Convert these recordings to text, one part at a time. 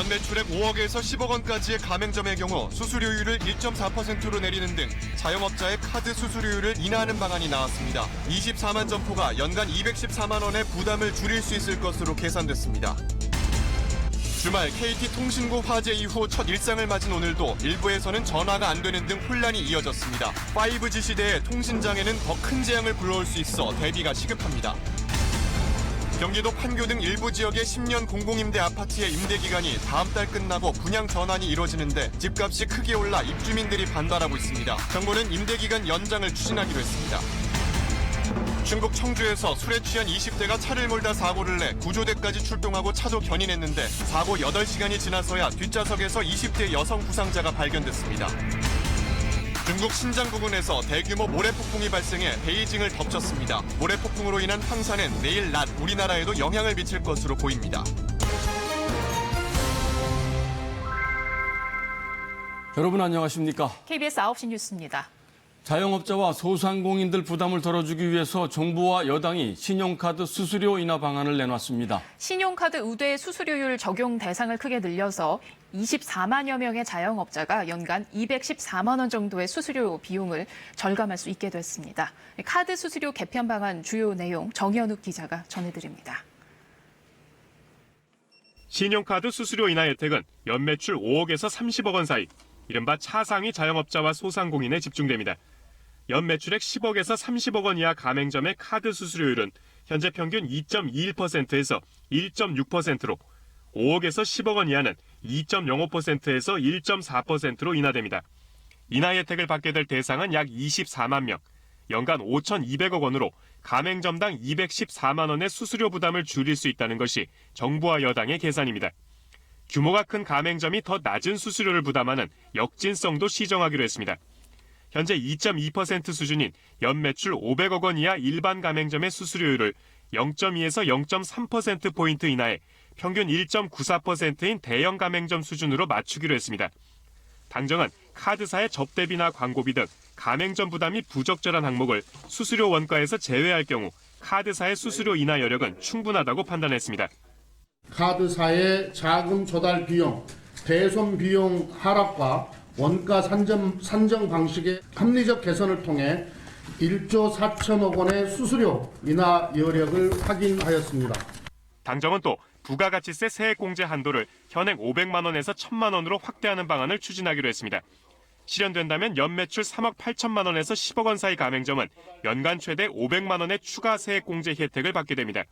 연매출액 5억에서 10억 원까지의 가맹점의 경우 수수료율을 1.4%로 내리는 등 자영업자의 카드 수수료율을 인하하는 방안이 나왔습니다. 24만 점포가 연간 214만 원의 부담을 줄일 수 있을 것으로 계산됐습니다. 주말 KT통신고 화재 이후 첫 일상을 맞은 오늘도 일부에서는 전화가 안 되는 등 혼란이 이어졌습니다. 5G 시대의 통신장애는 더 큰 재앙을 불러올 수 있어 대비가 시급합니다. 경기도 판교 등 일부 지역의 10년 공공임대 아파트의 임대 기간이 다음 달 끝나고 분양 전환이 이뤄지는데 집값이 크게 올라 입주민들이 반발하고 있습니다. 정부는 임대 기간 연장을 추진하기로 했습니다. 충북 청주에서 술에 취한 20대가 차를 몰다 사고를 내 구조대까지 출동하고 차도 견인했는데 사고 8시간이 지나서야 뒷좌석에서 20대 여성 부상자가 발견됐습니다. 중국 신장 부근에서 대규모 모래폭풍이 발생해 베이징을 덮쳤습니다. 모래폭풍으로 인한 황사는 내일 낮 우리나라에도 영향을 미칠 것으로 보입니다. 여러분 안녕하십니까? KBS 9시 뉴스입니다. 자영업자와 소상공인들 부담을 덜어주기 위해서 정부와 여당이 신용카드 수수료 인하 방안을 내놨습니다. 신용카드 우대 수수료율 적용 대상을 크게 늘려서 24만여 명의 자영업자가 연간 214만 원 정도의 수수료 비용을 절감할 수 있게 됐습니다. 카드 수수료 개편 방안 주요 내용 정현욱 기자가 전해드립니다. 신용카드 수수료 인하 혜택은 연매출 5억에서 30억 원 사이, 이른바 차상위 자영업자와 소상공인에 집중됩니다. 연매출액 10억에서 30억 원 이하 가맹점의 카드 수수료율은 현재 평균 2.21%에서 1.6%로, 5억에서 10억 원 이하는 2.05%에서 1.4%로 인하됩니다. 인하 혜택을 받게 될 대상은 약 24만 명, 연간 5,200억 원으로 가맹점당 214만 원의 수수료 부담을 줄일 수 있다는 것이 정부와 여당의 계산입니다. 규모가 큰 가맹점이 더 낮은 수수료를 부담하는 역진성도 시정하기로 했습니다. 현재 2.2% 수준인 연매출 500억 원 이하 일반 가맹점의 수수료율을 0.2에서 0.3%포인트 인하해 평균 1.94%인 대형 가맹점 수준으로 맞추기로 했습니다. 당정은 카드사의 접대비나 광고비 등 가맹점 부담이 부적절한 항목을 수수료 원가에서 제외할 경우 카드사의 수수료 인하 여력은 충분하다고 판단했습니다. 카드사의 자금 조달 비용, 배송 비용 하락과 원가 산정 방식의 합리적 개선을 통해 1조 4천억 원의 수수료 인하 여력을 확인하였습니다. 당정은 또 부가가치세 세액공제 한도를 현행 500만 원에서 1,000만 원으로 확대하는 방안을 추진하기로 했습니다. 실현된다면 연매출 3억 8천만 원에서 10억 원 사이 가맹점은 연간 최대 500만 원의 추가 세액공제 혜택을 받게 됩니다.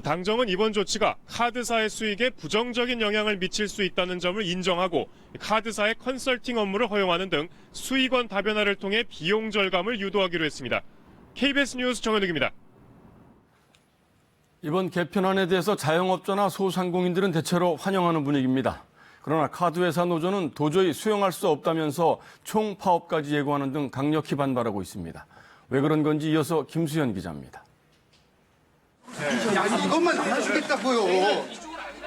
당정은 이번 조치가 카드사의 수익에 부정적인 영향을 미칠 수 있다는 점을 인정하고 카드사의 컨설팅 업무를 허용하는 등 수익원 다변화를 통해 비용 절감을 유도하기로 했습니다. KBS 뉴스 정현욱입니다. 이번 개편안에 대해서 자영업자나 소상공인들은 대체로 환영하는 분위기입니다. 그러나 카드회사 노조는 도저히 수용할 수 없다면서 총파업까지 예고하는 등 강력히 반발하고 있습니다. 왜 그런 건지 이어서 김수현 기자입니다. 이것만 안 하시겠다고요.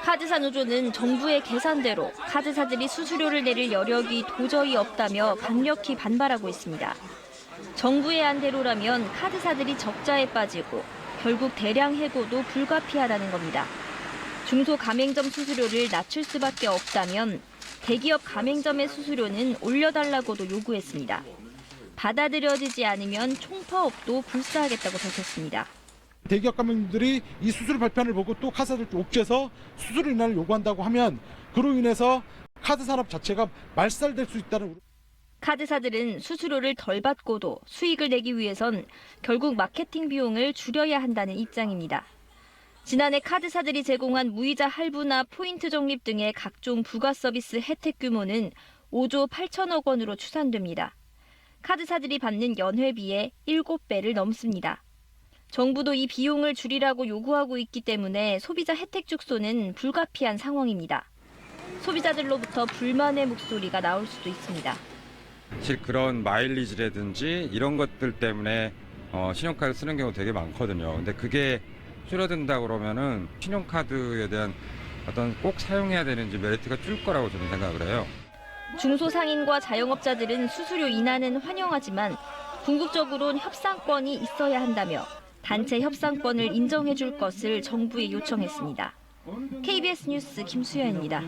카드사 노조는 정부의 계산대로 카드사들이 수수료를 내릴 여력이 도저히 없다며 강력히 반발하고 있습니다. 정부의 안대로라면 카드사들이 적자에 빠지고 결국 대량 해고도 불가피하다는 겁니다. 중소 가맹점 수수료를 낮출 수밖에 없다면 대기업 가맹점의 수수료는 올려달라고도 요구했습니다. 받아들여지지 않으면 총파업도 불사하겠다고 밝혔습니다. 대기업 가맹점들이 이 수수료 발표를 보고 또 카드사들 옥죄서 수수료 인하를 요구한다고 하면 그로 인해서 카드 산업 자체가 말살될 수 있다는. 카드사들은 수수료를 덜 받고도 수익을 내기 위해선 결국 마케팅 비용을 줄여야 한다는 입장입니다. 지난해 카드사들이 제공한 무이자 할부나 포인트 적립 등의 각종 부가 서비스 혜택 규모는 5조 8천억 원으로 추산됩니다. 카드사들이 받는 연회비의 7배를 넘습니다. 정부도 이 비용을 줄이라고 요구하고 있기 때문에 소비자 혜택 축소는 불가피한 상황입니다. 소비자들로부터 불만의 목소리가 나올 수도 있습니다. 사실 그런 마일리지라든지 이런 것들 때문에 신용카드 쓰는 경우 되게 많거든요. 근데 그게 줄어든다 그러면은 신용카드에 대한 어떤 꼭 사용해야 되는지 메리트가 줄 거라고 저는 생각을 해요. 중소상인과 자영업자들은 수수료 인하는 환영하지만 궁극적으론 협상권이 있어야 한다며 단체 협상권을 인정해 줄 것을 정부에 요청했습니다. KBS 뉴스 김수현입니다.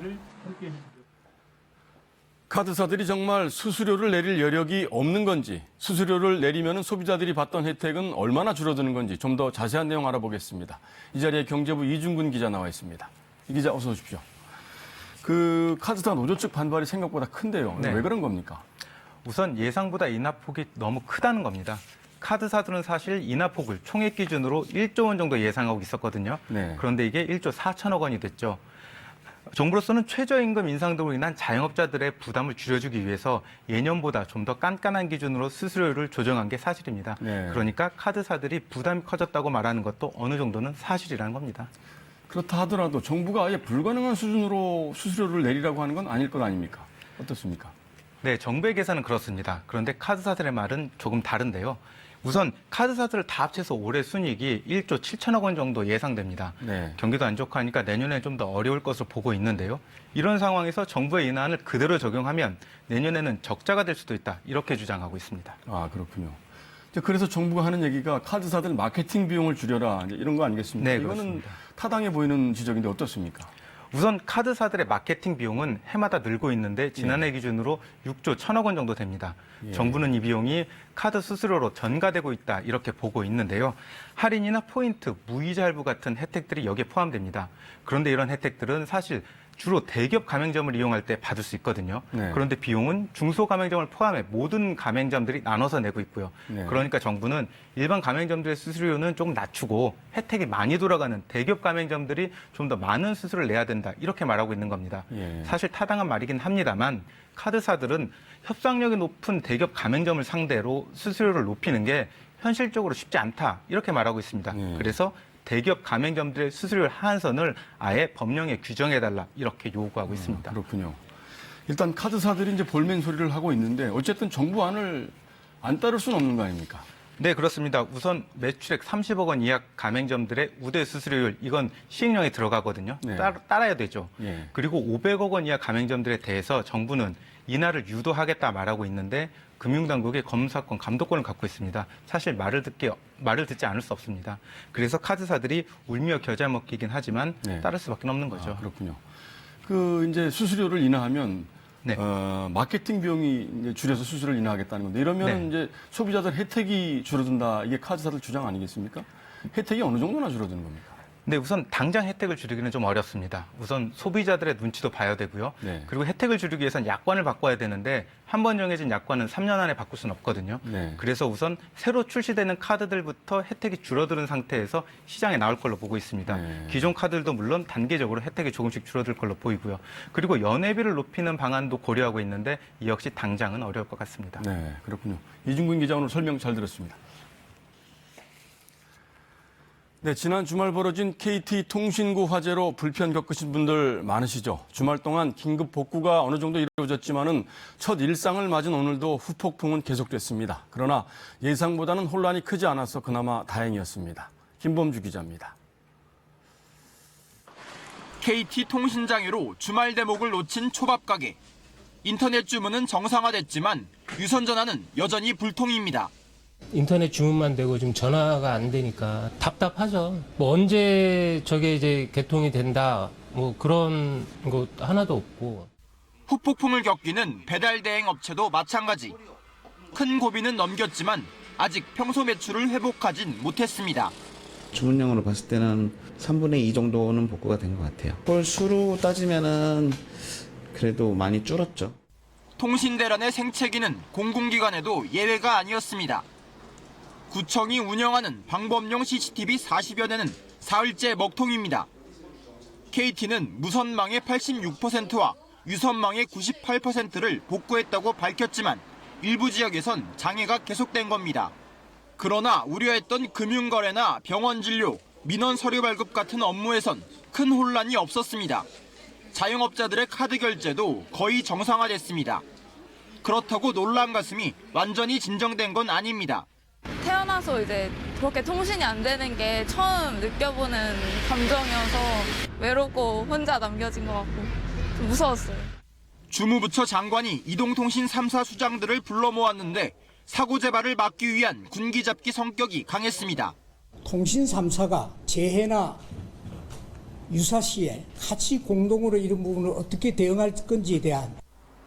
카드사들이 정말 수수료를 내릴 여력이 없는 건지, 수수료를 내리면 소비자들이 받던 혜택은 얼마나 줄어드는 건지 좀 더 자세한 내용 알아보겠습니다. 이 자리에 경제부 이중근 기자 나와 있습니다. 이 기자 어서 오십시오. 그 카드사 노조 측 반발이 생각보다 큰데요. 네. 왜 그런 겁니까? 우선 예상보다 인하폭이 너무 크다는 겁니다. 카드사들은 사실 인하폭을 총액 기준으로 1조 원 정도 예상하고 있었거든요. 네. 그런데 이게 1조 4천억 원이 됐죠. 정부로서는 최저임금 인상 등으로 인한 자영업자들의 부담을 줄여주기 위해서 예년보다 좀 더 깐깐한 기준으로 수수료를 조정한 게 사실입니다. 네. 그러니까 카드사들이 부담이 커졌다고 말하는 것도 어느 정도는 사실이라는 겁니다. 그렇다 하더라도 정부가 아예 불가능한 수준으로 수수료를 내리라고 하는 건 아닐 것 아닙니까? 어떻습니까? 네, 정부의 계산은 그렇습니다. 그런데 카드사들의 말은 조금 다른데요. 우선 카드사들을 다 합쳐서 올해 순이익이 1조 7천억 원 정도 예상됩니다. 네. 경기도 안 좋고 하니까 내년에 좀 더 어려울 것으로 보고 있는데요. 이런 상황에서 정부의 인하안을 그대로 적용하면 내년에는 적자가 될 수도 있다. 이렇게 주장하고 있습니다. 아, 그렇군요. 그래서 정부가 하는 얘기가 카드사들 마케팅 비용을 줄여라 이런 거 아니겠습니까? 네, 이거는 그렇습니다. 타당해 보이는 지적인데 어떻습니까? 우선 카드사들의 마케팅 비용은 해마다 늘고 있는데 지난해 기준으로 6조 1천억 원 정도 됩니다. 예. 정부는 이 비용이 카드 수수료로 전가되고 있다 이렇게 보고 있는데요. 할인이나 포인트, 무이자 할부 같은 혜택들이 여기에 포함됩니다. 그런데 이런 혜택들은 사실 주로 대기업 가맹점을 이용할 때 받을 수 있거든요. 네. 그런데 비용은 중소 가맹점을 포함해 모든 가맹점들이 나눠서 내고 있고요. 네. 그러니까 정부는 일반 가맹점들의 수수료는 조금 낮추고 혜택이 많이 돌아가는 대기업 가맹점들이 좀 더 많은 수수료를 내야 된다. 이렇게 말하고 있는 겁니다. 예. 사실 타당한 말이긴 합니다만 카드사들은 협상력이 높은 대기업 가맹점을 상대로 수수료를 높이는 게 현실적으로 쉽지 않다. 이렇게 말하고 있습니다. 예. 그래서 대기업 가맹점들의 수수료 하한선을 아예 법령에 규정해달라 이렇게 요구하고 있습니다. 그렇군요. 일단 카드사들이 이제 볼멘 소리를 하고 있는데 어쨌든 정부 안을 안 따를 수는 없는 거 아닙니까? 네, 그렇습니다. 우선 매출액 30억 원 이하 가맹점들의 우대 수수료율 이건 시행령에 들어가거든요. 네. 따라야 되죠. 예. 그리고 500억 원 이하 가맹점들에 대해서 정부는 인하를 유도하겠다 말하고 있는데 금융당국의 검사권, 감독권을 갖고 있습니다. 사실 말을 듣지 않을 수 없습니다. 그래서 카드사들이 울며 겨자 먹기긴 하지만 네. 따를 수밖에 없는 거죠. 아, 그렇군요. 그 이제 수수료를 인하하면 네. 마케팅 비용이 이제 줄여서 수수료를 인하하겠다는 건데 이러면 네. 이제 소비자들 혜택이 줄어든다 이게 카드사들 주장 아니겠습니까? 혜택이 어느 정도나 줄어드는 겁니까? 네, 우선 당장 혜택을 줄이기는 좀 어렵습니다. 우선 소비자들의 눈치도 봐야 되고요. 네. 그리고 혜택을 줄이기 위해서는 약관을 바꿔야 되는데 한 번 정해진 약관은 3년 안에 바꿀 수는 없거든요. 네. 그래서 우선 새로 출시되는 카드들부터 혜택이 줄어드는 상태에서 시장에 나올 걸로 보고 있습니다. 네. 기존 카드들도 물론 단계적으로 혜택이 조금씩 줄어들 걸로 보이고요. 그리고 연회비를 높이는 방안도 고려하고 있는데 이 역시 당장은 어려울 것 같습니다. 네, 그렇군요. 이중근 기자 오늘 설명 잘 들었습니다. 네, 지난 주말 벌어진 KT 통신구 화재로 불편 겪으신 분들 많으시죠. 주말 동안 긴급 복구가 어느 정도 이루어졌지만은 첫 일상을 맞은 오늘도 후폭풍은 계속됐습니다. 그러나 예상보다는 혼란이 크지 않아서 그나마 다행이었습니다. 김범주 기자입니다. KT 통신장애로 주말 대목을 놓친 초밥 가게. 인터넷 주문은 정상화됐지만 유선 전화는 여전히 불통입니다. 인터넷 주문만 되고 지금 전화가 안 되니까 답답하죠. 뭐 언제 저게 이제 개통이 된다, 뭐 그런 거 하나도 없고. 후폭풍을 겪이는 배달 대행 업체도 마찬가지. 큰 고비는 넘겼지만 아직 평소 매출을 회복하진 못했습니다. 주문량으로 봤을 때는 3분의 2 정도는 복구가 된 것 같아요. 홀 수로 따지면은 그래도 많이 줄었죠. 통신대란의 생채기는 공공기관에도 예외가 아니었습니다. 구청이 운영하는 방범용 CCTV 40여 대는 사흘째 먹통입니다. KT는 무선망의 86%와 유선망의 98%를 복구했다고 밝혔지만 일부 지역에선 장애가 계속된 겁니다. 그러나 우려했던 금융거래나 병원 진료, 민원 서류 발급 같은 업무에선 큰 혼란이 없었습니다. 자영업자들의 카드 결제도 거의 정상화됐습니다. 그렇다고 놀란 가슴이 완전히 진정된 건 아닙니다. 태어나서 이제 그렇게 통신이 안 되는 게 처음 느껴보는 감정이어서 외롭고 혼자 남겨진 것 같고 좀 무서웠어요. 주무부처 장관이 이동통신 3사 수장들을 불러 모았는데 사고 재발을 막기 위한 군기잡기 성격이 강했습니다. 통신 3사가 재해나 유사시에 같이 공동으로 이런 부분을 어떻게 대응할 건지에 대한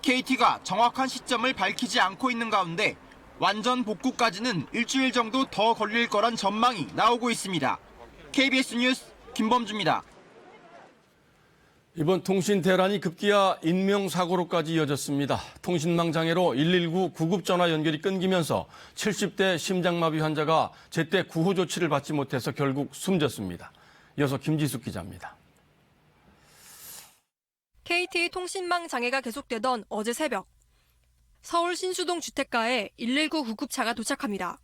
KT가 정확한 시점을 밝히지 않고 있는 가운데 완전 복구까지는 일주일 정도 더 걸릴 거란 전망이 나오고 있습니다. KBS 뉴스 김범주입니다. 이번 통신 대란이 급기야 인명사고로까지 이어졌습니다. 통신망 장애로 119 구급전화 연결이 끊기면서 70대 심장마비 환자가 제때 구호 조치를 받지 못해서 결국 숨졌습니다. 이어서 김지숙 기자입니다. KT 통신망 장애가 계속되던 어제 새벽, 서울 신수동 주택가에 119 구급차가 도착합니다.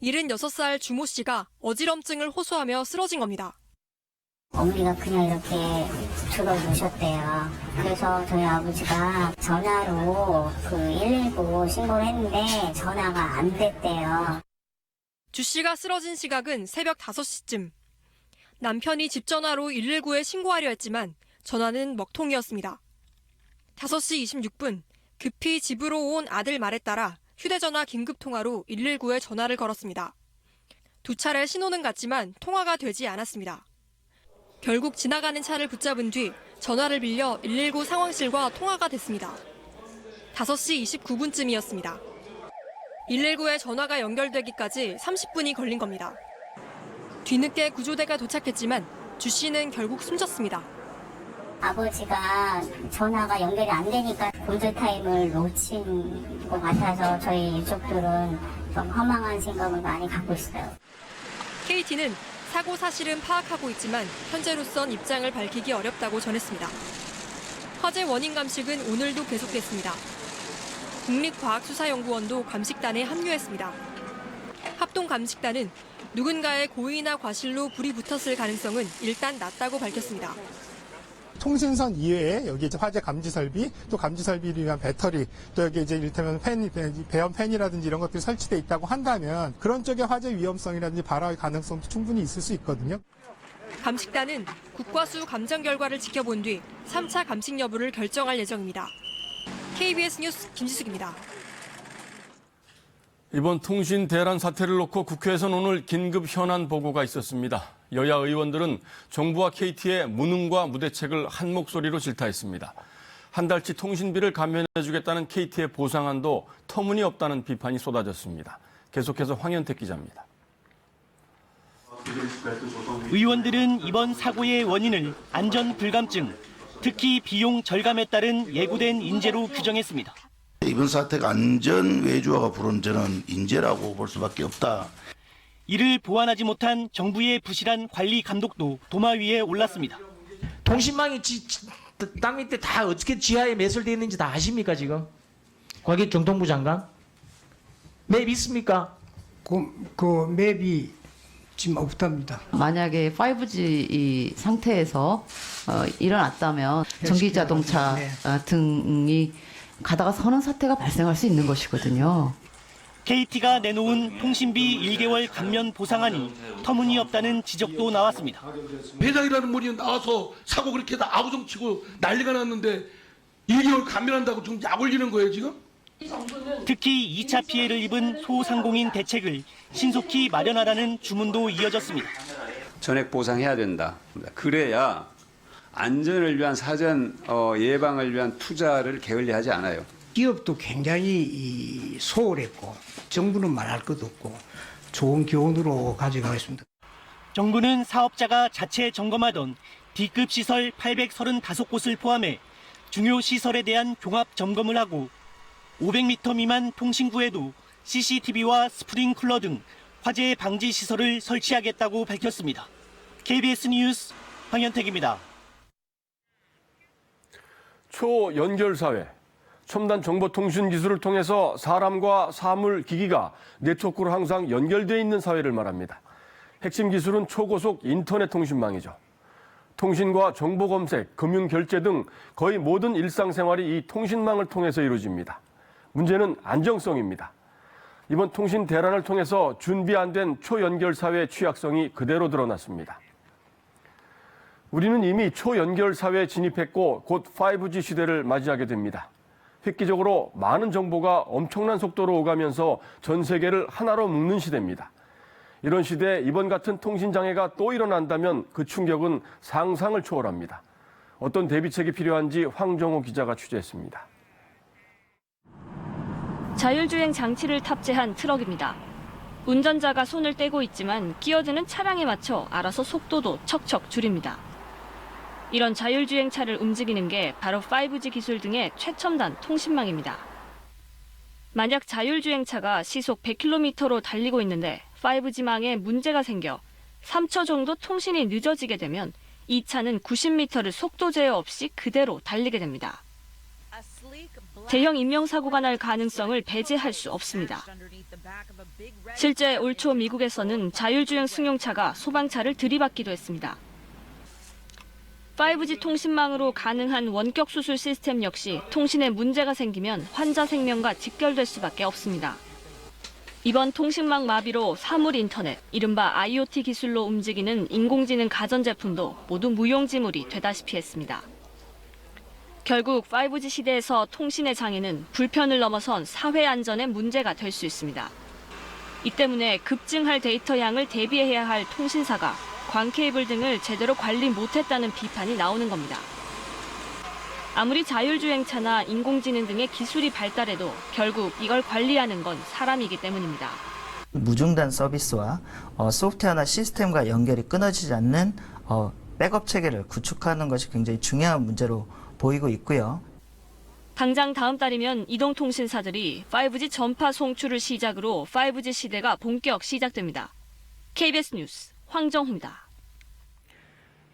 76살 주모 씨가 어지럼증을 호소하며 쓰러진 겁니다. 어머니가 그냥 이렇게 죽어 누셨대요. 그래서 저희 아버지가 전화로 119 신고를 했는데 전화가 안 됐대요. 주 씨가 쓰러진 시각은 새벽 5시쯤. 남편이 집 전화로 119에 신고하려 했지만 전화는 먹통이었습니다. 5시 26분 급히 집으로 온 아들 말에 따라 휴대전화 긴급통화로 119에 전화를 걸었습니다. 두 차례 신호는 갔지만 통화가 되지 않았습니다. 결국 지나가는 차를 붙잡은 뒤 전화를 빌려 119 상황실과 통화가 됐습니다. 5시 29분쯤이었습니다. 119에 전화가 연결되기까지 30분이 걸린 겁니다. 뒤늦게 구조대가 도착했지만 주 씨는 결국 숨졌습니다. 아버지가 전화가 연결이 안 되니까 골드 타임을 놓친 것 같아서 저희 유족들은 좀 허망한 생각을 많이 갖고 있어요. KT는 사고 사실은 파악하고 있지만 현재로선 입장을 밝히기 어렵다고 전했습니다. 화재 원인 감식은 오늘도 계속됐습니다. 국립과학수사연구원도 감식단에 합류했습니다. 합동감식단은 누군가의 고의나 과실로 불이 붙었을 가능성은 일단 낮다고 밝혔습니다. 통신선 이외에 여기 이제 화재 감지 설비, 또 감지 설비를 위한 배터리, 또 여기 이제 이를테면 배연 팬이라든지 이런 것들이 설치돼 있다고 한다면 그런 쪽의 화재 위험성이라든지 발화의 가능성도 충분히 있을 수 있거든요. 감식단은 국과수 감정 결과를 지켜본 뒤 3차 감식 여부를 결정할 예정입니다. KBS 뉴스 김지숙입니다. 이번 통신 대란 사태를 놓고 국회에서는 오늘 긴급 현안 보고가 있었습니다. 여야 의원들은 정부와 KT의 무능과 무대책을 한 목소리로 질타했습니다. 한 달치 통신비를 감면해주겠다는 KT의 보상안도 터무니없다는 비판이 쏟아졌습니다. 계속해서 황현택 기자입니다. 의원들은 이번 사고의 원인을 안전 불감증, 특히 비용 절감에 따른 예고된 인재로 규정했습니다. 이번 사태가 안전 외주화가 부른 저는 인재라고 볼 수밖에 없다. 이를 보완하지 못한 정부의 부실한 관리 감독도 도마 위에 올랐습니다. 통신망이 땅 밑에 다 어떻게 지하에 매설되어 있는지 다 아십니까 지금? 과기 정통부 장관? 맵 있습니까? 그 맵이 지금 없답니다. 만약에 5G 이 상태에서 일어났다면 전기자동차 등이 가다가 서는 사태가 발생할 수 있는 것이거든요. KT가 내놓은 통신비 1개월 감면 보상안이 터무니없다는 지적도 나왔습니다. 회장이라는 분이 나와서 사고 그렇게 다 아우성치고 난리가 났는데 1개월 감면한다고 좀 약 올리는 거예요 지금? 특히 2차 피해를 입은 소상공인 대책을 신속히 마련하라는 주문도 이어졌습니다. 전액 보상해야 된다. 그래야 안전을 위한 사전 예방을 위한 투자를 게을리하지 않아요. 기업도 굉장히 소홀했고 정부는 말할 것도 없고 좋은 교훈으로 가져가겠습니다. 정부는 사업자가 자체 점검하던 D급 시설 835곳을 포함해 중요 시설에 대한 종합 점검을 하고 500m 미만 통신구에도 CCTV와 스프링클러 등 화재 방지 시설을 설치하겠다고 밝혔습니다. KBS 뉴스 황현택입니다. 초연결사회. 첨단 정보통신 기술을 통해서 사람과 사물, 기기가 네트워크로 항상 연결되어 있는 사회를 말합니다. 핵심 기술은 초고속 인터넷 통신망이죠. 통신과 정보 검색, 금융 결제 등 거의 모든 일상생활이 이 통신망을 통해서 이루어집니다. 문제는 안정성입니다. 이번 통신 대란을 통해서 준비 안 된 초연결 사회의 취약성이 그대로 드러났습니다. 우리는 이미 초연결 사회에 진입했고 곧 5G 시대를 맞이하게 됩니다. 획기적으로 많은 정보가 엄청난 속도로 오가면서 전 세계를 하나로 묶는 시대입니다. 이런 시대에 이번 같은 통신장애가 또 일어난다면 그 충격은 상상을 초월합니다. 어떤 대비책이 필요한지 황정호 기자가 취재했습니다. 자율주행 장치를 탑재한 트럭입니다. 운전자가 손을 떼고 있지만 끼어드는 차량에 맞춰 알아서 속도도 척척 줄입니다. 이런 자율주행차를 움직이는 게 바로 5G 기술 등의 최첨단 통신망입니다. 만약 자율주행차가 시속 100km로 달리고 있는데 5G망에 문제가 생겨 3초 정도 통신이 늦어지게 되면 이 차는 90m를 속도 제어 없이 그대로 달리게 됩니다. 대형 인명사고가 날 가능성을 배제할 수 없습니다. 실제 올 초 미국에서는 자율주행 승용차가 소방차를 들이받기도 했습니다. 5G 통신망으로 가능한 원격 수술 시스템 역시 통신에 문제가 생기면 환자 생명과 직결될 수밖에 없습니다. 이번 통신망 마비로 사물 인터넷, 이른바 IoT 기술로 움직이는 인공지능 가전제품도 모두 무용지물이 되다시피 했습니다. 결국 5G 시대에서 통신의 장애는 불편을 넘어선 사회 안전의 문제가 될 수 있습니다. 이 때문에 급증할 데이터 양을 대비해야 할 통신사가 광 케이블 등을 제대로 관리 못했다는 비판이 나오는 겁니다. 아무리 자율주행차나 인공지능 등의 기술이 발달해도 결국 이걸 관리하는 건 사람이기 때문입니다. 무중단 서비스와 소프트웨어나 시스템과 연결이 끊어지지 않는 백업 체계를 구축하는 것이 굉장히 중요한 문제로 보이고 있고요. 당장 다음 달이면 이동통신사들이 5G 전파 송출을 시작으로 5G 시대가 본격 시작됩니다. KBS 뉴스 황정호입니다.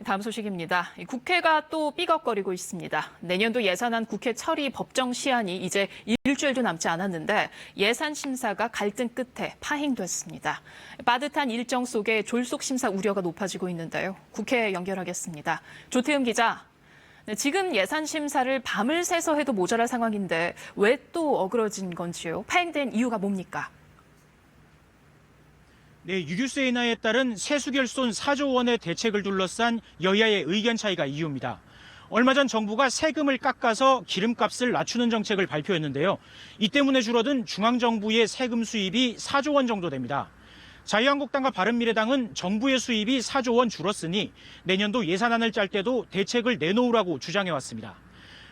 다음 소식입니다. 국회가 또 삐걱거리고 있습니다. 내년도 예산안 국회 처리 법정 시한이 이제 일주일도 남지 않았는데 예산 심사가 갈등 끝에 파행됐습니다. 빠듯한 일정 속에 졸속 심사 우려가 높아지고 있는데요. 국회 연결하겠습니다. 조태흠 기자. 지금 예산 심사를 밤을 새서 해도 모자랄 상황인데 왜 또 어그러진 건지요? 파행된 이유가 뭡니까? 네, 유류세 인하에 따른 세수결손 4조 원의 대책을 둘러싼 여야의 의견 차이가 이유입니다. 얼마 전 정부가 세금을 깎아서 기름값을 낮추는 정책을 발표했는데요. 이 때문에 줄어든 중앙정부의 세금 수입이 4조 원 정도 됩니다. 자유한국당과 바른미래당은 정부의 수입이 4조 원 줄었으니 내년도 예산안을 짤 때도 대책을 내놓으라고 주장해왔습니다.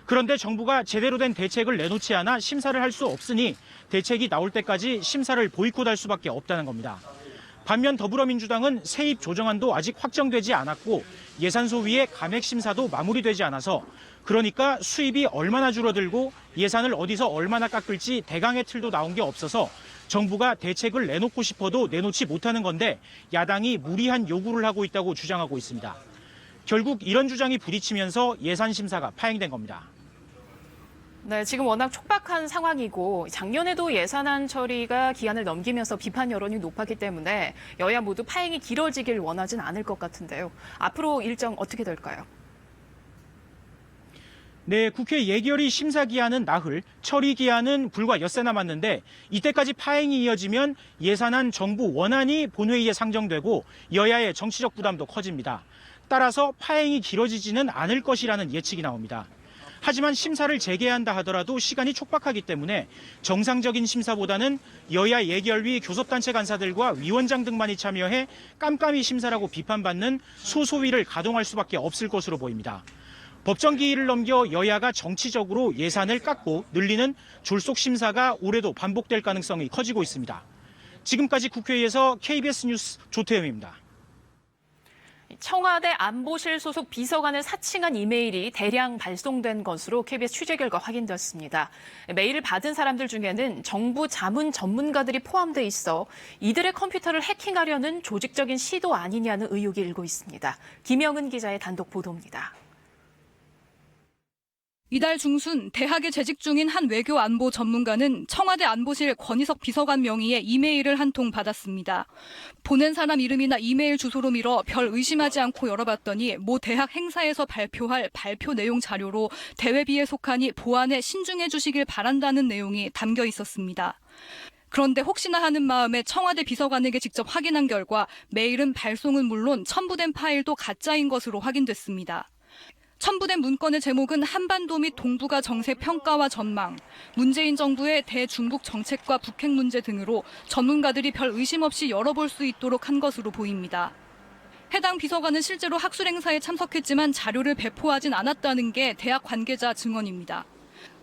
그런데 정부가 제대로 된 대책을 내놓지 않아 심사를 할 수 없으니 대책이 나올 때까지 심사를 보이콧할 수밖에 없다는 겁니다. 반면 더불어민주당은 세입 조정안도 아직 확정되지 않았고 예산소위의 감액 심사도 마무리되지 않아서 그러니까 수입이 얼마나 줄어들고 예산을 어디서 얼마나 깎을지 대강의 틀도 나온 게 없어서 정부가 대책을 내놓고 싶어도 내놓지 못하는 건데 야당이 무리한 요구를 하고 있다고 주장하고 있습니다. 결국 이런 주장이 부딪히면서 예산 심사가 파행된 겁니다. 네, 지금 워낙 촉박한 상황이고 작년에도 예산안 처리가 기한을 넘기면서 비판 여론이 높았기 때문에 여야 모두 파행이 길어지길 원하진 않을 것 같은데요. 앞으로 일정 어떻게 될까요? 네, 국회 예결위 심사 기한은 나흘, 처리 기한은 불과 엿새 남았는데 이때까지 파행이 이어지면 예산안 정부 원안이 본회의에 상정되고 여야의 정치적 부담도 커집니다. 따라서 파행이 길어지지는 않을 것이라는 예측이 나옵니다. 하지만 심사를 재개한다 하더라도 시간이 촉박하기 때문에 정상적인 심사보다는 여야 예결위 교섭단체 간사들과 위원장 등만이 참여해 깜깜이 심사라고 비판받는 소소위를 가동할 수밖에 없을 것으로 보입니다. 법정 기일을 넘겨 여야가 정치적으로 예산을 깎고 늘리는 졸속 심사가 올해도 반복될 가능성이 커지고 있습니다. 지금까지 국회에서 KBS 뉴스 조태흠입니다. 청와대 안보실 소속 비서관을 사칭한 이메일이 대량 발송된 것으로 KBS 취재 결과 확인됐습니다. 메일을 받은 사람들 중에는 정부 자문 전문가들이 포함돼 있어 이들의 컴퓨터를 해킹하려는 조직적인 시도 아니냐는 의혹이 일고 있습니다. 김영은 기자의 단독 보도입니다. 이달 중순 대학에 재직 중인 한 외교 안보 전문가는 청와대 안보실 권희석 비서관 명의의 이메일을 한 통 받았습니다. 보낸 사람 이름이나 이메일 주소로 밀어 별 의심하지 않고 열어봤더니 모 대학 행사에서 발표할 발표 내용 자료로 대외비에 속하니 보안에 신중해 주시길 바란다는 내용이 담겨 있었습니다. 그런데 혹시나 하는 마음에 청와대 비서관에게 직접 확인한 결과 메일은 발송은 물론 첨부된 파일도 가짜인 것으로 확인됐습니다. 첨부된 문건의 제목은 한반도 및 동북아 정세 평가와 전망, 문재인 정부의 대중북 정책과 북핵 문제 등으로 전문가들이 별 의심 없이 열어볼 수 있도록 한 것으로 보입니다. 해당 비서관은 실제로 학술 행사에 참석했지만 자료를 배포하진 않았다는 게 대학 관계자 증언입니다.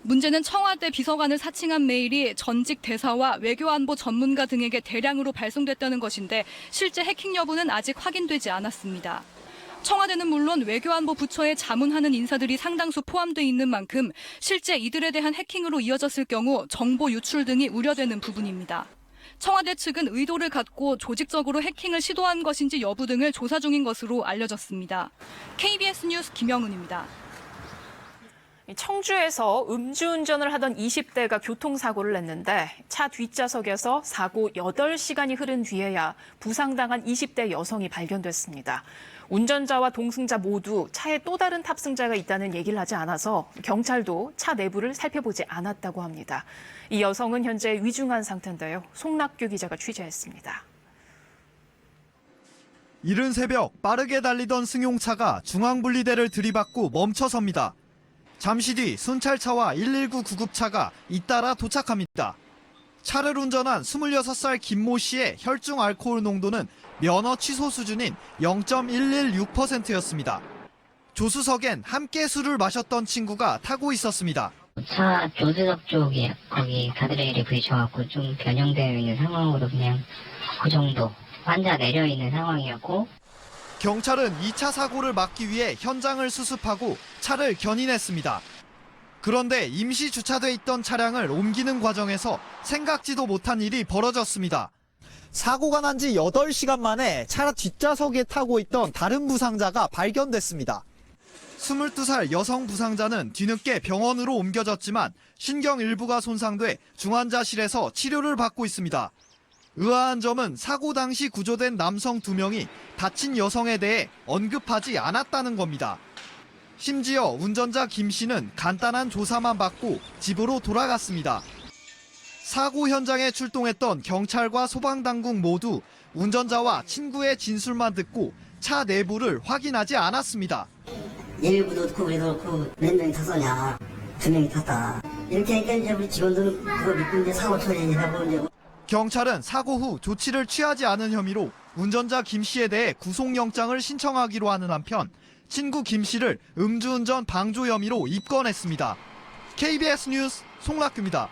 문제는 청와대 비서관을 사칭한 메일이 전직 대사와 외교안보 전문가 등에게 대량으로 발송됐다는 것인데 실제 해킹 여부는 아직 확인되지 않았습니다. 청와대는 물론 외교안보 부처에 자문하는 인사들이 상당수 포함돼 있는 만큼 실제 이들에 대한 해킹으로 이어졌을 경우 정보 유출 등이 우려되는 부분입니다. 청와대 측은 의도를 갖고 조직적으로 해킹을 시도한 것인지 여부 등을 조사 중인 것으로 알려졌습니다. KBS 뉴스 김영은입니다. 청주에서 음주운전을 하던 20대가 교통사고를 냈는데 차 뒷좌석에서 사고 8시간이 흐른 뒤에야 부상당한 20대 여성이 발견됐습니다. 운전자와 동승자 모두 차에 또 다른 탑승자가 있다는 얘기를 하지 않아서 경찰도 차 내부를 살펴보지 않았다고 합니다. 이 여성은 현재 위중한 상태인데요. 송낙규 기자가 취재했습니다. 이른 새벽 빠르게 달리던 승용차가 중앙분리대를 들이받고 멈춰섭니다. 잠시 뒤 순찰차와 119 구급차가 잇따라 도착합니다. 차를 운전한 26살 김모 씨의 혈중 알코올 농도는 면허 취소 수준인 0.116%였습니다. 조수석엔 함께 술을 마셨던 친구가 타고 있었습니다. 차 조수석 쪽에 거기 가드레일에 부딪혀갖고 좀 변형되어 있는 상황으로 그냥 그 정도 환자 내려 있는 상황이었고 경찰은 2차 사고를 막기 위해 현장을 수습하고 차를 견인했습니다. 그런데 임시 주차돼 있던 차량을 옮기는 과정에서 생각지도 못한 일이 벌어졌습니다. 사고가 난 지 8시간 만에 차 뒷좌석에 타고 있던 다른 부상자가 발견됐습니다. 22살 여성 부상자는 뒤늦게 병원으로 옮겨졌지만 신경 일부가 손상돼 중환자실에서 치료를 받고 있습니다. 의아한 점은 사고 당시 구조된 남성 2명이 다친 여성에 대해 언급하지 않았다는 겁니다. 심지어 운전자 김 씨는 간단한 조사만 받고 집으로 돌아갔습니다. 사고 현장에 출동했던 경찰과 소방당국 모두 운전자와 친구의 진술만 듣고 차 내부를 확인하지 않았습니다. 119도 그렇고 우리도 그렇고 몇 명이 탔었냐. 2명이 탔다. 이렇게 하니까 이제 우리 직원들은 그거 믿고 이제 사고 처리하고 이제 경찰은 사고 후 조치를 취하지 않은 혐의로 운전자 김 씨에 대해 구속영장을 신청하기로 하는 한편 친구 김 씨를 음주운전 방조 혐의로 입건했습니다. KBS 뉴스 송낙규입니다.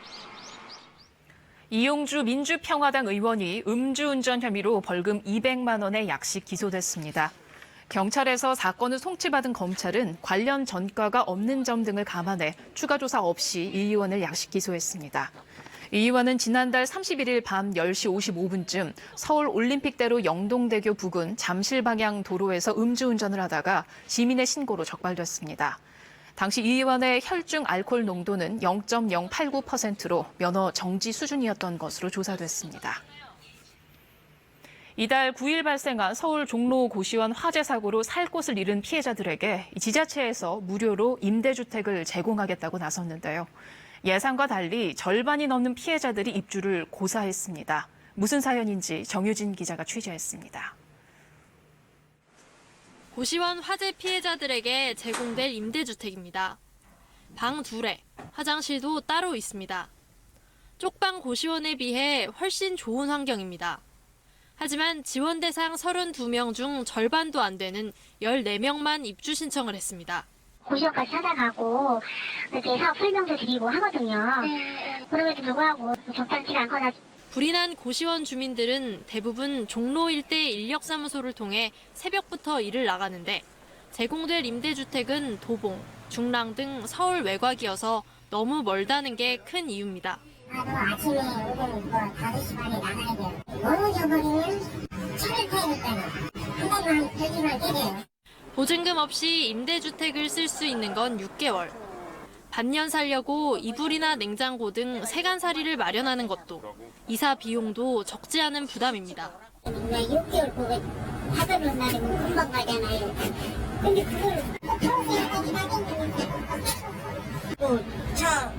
이용주 민주평화당 의원이 음주운전 혐의로 벌금 200만 원의 약식 기소됐습니다. 경찰에서 사건을 송치받은 검찰은 관련 전과가 없는 점 등을 감안해 추가 조사 없이 이 의원을 약식 기소했습니다. 이 의원은 지난달 31일 밤 10시 55분쯤 서울 올림픽대로 영동대교 부근 잠실 방향 도로에서 음주운전을 하다가 시민의 신고로 적발됐습니다. 당시 이 의원의 혈중 알코올 농도는 0.089%로 면허 정지 수준이었던 것으로 조사됐습니다. 이달 9일 발생한 서울 종로 고시원 화재 사고로 살 곳을 잃은 피해자들에게 지자체에서 무료로 임대주택을 제공하겠다고 나섰는데요. 예상과 달리 절반이 넘는 피해자들이 입주를 고사했습니다. 무슨 사연인지 정유진 기자가 취재했습니다. 고시원 화재 피해자들에게 제공될 임대주택입니다. 방 2래, 화장실도 따로 있습니다. 쪽방 고시원에 비해 훨씬 좋은 환경입니다. 하지만 지원 대상 32명 중 절반도 안 되는 14명만 입주 신청을 했습니다. 고시원까지 찾아가고 이렇게 사업 설명도 드리고 하거든요. 그럼에도 불구하고 적당치 않거나 불이 난 고시원 주민들은 대부분 종로 일대 인력사무소를 통해 새벽부터 일을 나가는데 제공될 임대주택은 도봉, 중랑 등 서울 외곽이어서 너무 멀다는 게 큰 이유입니다. 아침에 오전 5시 반에 나가야 돼요. 멀어져버리면 차를 타야 되니까요. 한 달만 별기만 깨져요. 보증금 없이 임대주택을 쓸 수 있는 건 6개월. 반년 살려고 이불이나 냉장고 등 세간살이를 마련하는 것도 이사 비용도 적지 않은 부담입니다. 6개월 그거 하던 날이면 금방 가잖아요. 근데 그걸 또차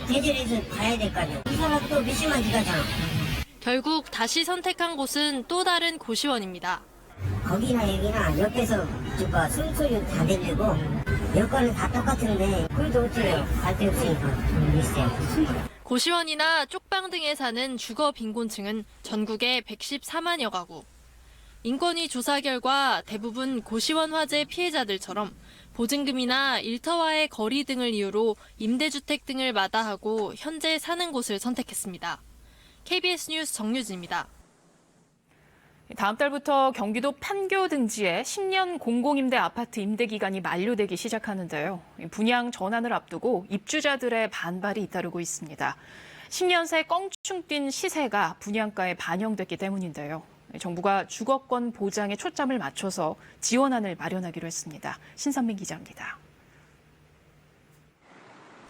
대절해서 가야 될 거 아니에요. 이 사람 또 미심한 기가잖아. 결국 다시 선택한 곳은 또 다른 고시원입니다. 거기나 여기나 옆에서 숨소리 다 들리고 여건은 다 똑같은데 그래도 어째요? 갈 데 없으니까 좀 있어요. 고시원이나 쪽방 등에 사는 주거 빈곤층은 전국에 114만여 가구. 인권위 조사 결과 대부분 고시원 화재 피해자들처럼 보증금이나 일터와의 거리 등을 이유로 임대주택 등을 마다하고 현재 사는 곳을 선택했습니다. KBS 뉴스 정유진입니다. 다음 달부터 경기도 판교 등지에 10년 공공임대 아파트 임대 기간이 만료되기 시작하는데요. 분양 전환을 앞두고 입주자들의 반발이 잇따르고 있습니다. 10년 새 껑충 뛴 시세가 분양가에 반영됐기 때문인데요. 정부가 주거권 보장에 초점을 맞춰서 지원안을 마련하기로 했습니다. 신선민 기자입니다.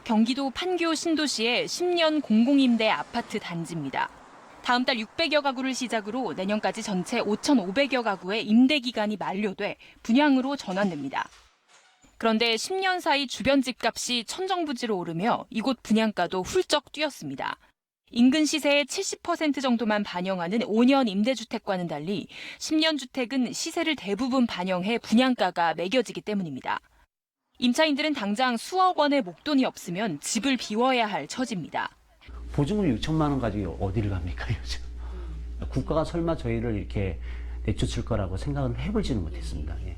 경기도 판교 신도시의 10년 공공임대 아파트 단지입니다. 다음 달 600여 가구를 시작으로 내년까지 전체 5,500여 가구의 임대 기간이 만료돼 분양으로 전환됩니다. 그런데 10년 사이 주변 집값이 천정부지로 오르며 이곳 분양가도 훌쩍 뛰었습니다. 인근 시세의 70% 정도만 반영하는 5년 임대주택과는 달리 10년 주택은 시세를 대부분 반영해 분양가가 매겨지기 때문입니다. 임차인들은 당장 수억 원의 목돈이 없으면 집을 비워야 할 처지입니다. 보증금 6천만 원 가지고 어디를 갑니까 요즘? 국가가 설마 저희를 이렇게 내쫓을 거라고 생각은 해보지는 못했습니다. 예.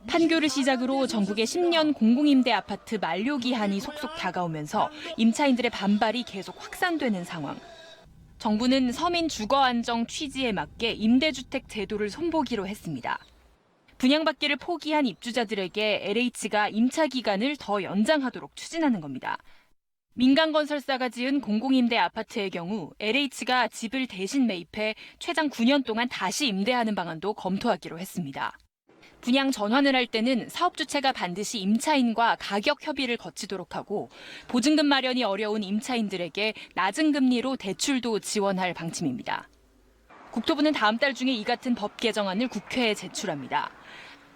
판교를 시작으로 전국의 10년 공공임대 아파트 만료 기한이 속속 다가오면서 임차인들의 반발이 계속 확산되는 상황. 정부는 서민 주거 안정 취지에 맞게 임대주택 제도를 손보기로 했습니다. 분양받기를 포기한 입주자들에게 LH가 임차 기간을 더 연장하도록 추진하는 겁니다. 민간 건설사가 지은 공공임대 아파트의 경우 LH가 집을 대신 매입해 최장 9년 동안 다시 임대하는 방안도 검토하기로 했습니다. 분양 전환을 할 때는 사업 주체가 반드시 임차인과 가격 협의를 거치도록 하고 보증금 마련이 어려운 임차인들에게 낮은 금리로 대출도 지원할 방침입니다. 국토부는 다음 달 중에 이 같은 법 개정안을 국회에 제출합니다.